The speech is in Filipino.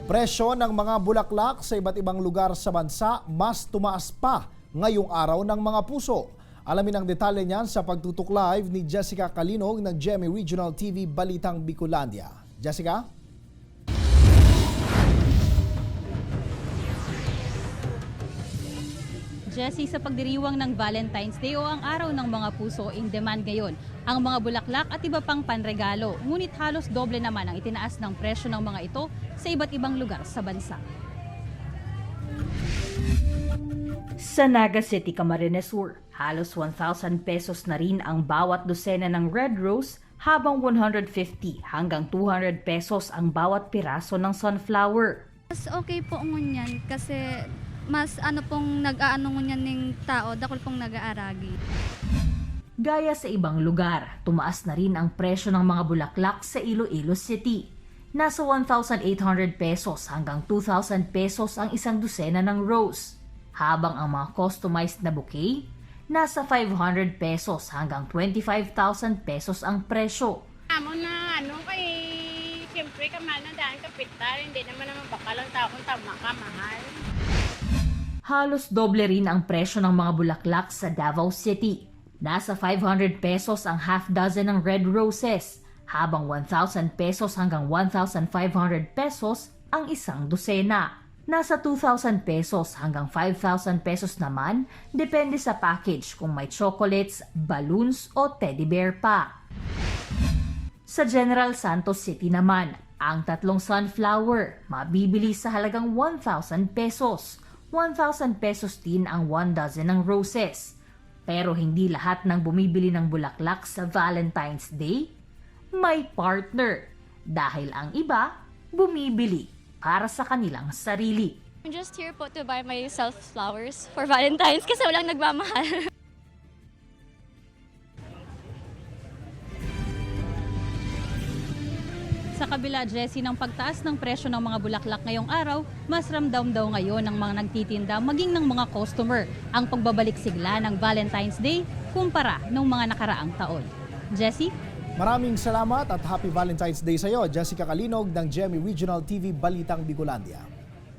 Presyo ng mga bulaklak sa iba't ibang lugar sa bansa mas tumaas pa ngayong araw ng mga puso. Alamin ang detalye niyan sa pagtutok live ni Jessica Calinog ng GMA Regional TV Balitang Bicolandia. Jessica? Jessie, sa pagdiriwang ng Valentine's Day o ang araw ng mga puso, in demand ngayon ang mga bulaklak at iba pang panregalo. Ngunit halos doble naman ang itinaas ng presyo ng mga ito sa iba't ibang lugar sa bansa. Sa Naga City, Camarines Sur, halos 1,000 pesos na rin ang bawat dosena ng red rose habang 150 hanggang 200 pesos ang bawat piraso ng sunflower. Mas okay po ngunyan kasi mas pong nag-aano ngunyan ng tao, dakol pong nag-aaragi. Gaya sa ibang lugar, tumaas na rin ang presyo ng mga bulaklak sa Iloilo City. Nasa 1,800 pesos hanggang 2,000 pesos ang isang dosena ng rose. Habang ang mga customized na bouquet, nasa 500 pesos hanggang 25,000 pesos ang presyo. Amo na siyempre kamahal na daan kapital, hindi naman bakalang tao kung tama ka, mahal. Halos doble rin ang presyo ng mga bulaklak sa Davao City. Nasa 500 pesos ang half dozen ng red roses, habang 1,000 pesos hanggang 1,500 pesos ang isang dosena. Nasa 2,000 pesos hanggang 5,000 pesos naman, depende sa package kung may chocolates, balloons o teddy bear pa. Sa General Santos City naman, ang tatlong sunflower mabibili sa halagang 1,000 pesos. 1,000 pesos din ang 1 dozen ng roses. Pero hindi lahat ng bumibili ng bulaklak sa Valentine's Day may partner. Dahil ang iba bumibili para sa kanilang sarili. I'm just here po to buy myself flowers for Valentine's kasi walang nagmamahal. Sa kabila, Jessie, ng pagtaas ng presyo ng mga bulaklak ngayong araw, mas ramdam daw ngayon ng mga nagtitinda maging ng mga customer ang pagbabalik sigla ng Valentine's Day kumpara ng mga nakaraang taon. Jessie? Maraming salamat at Happy Valentine's Day sa iyo, Jessica Calinog ng GMA Regional TV Balitang Bicolandia.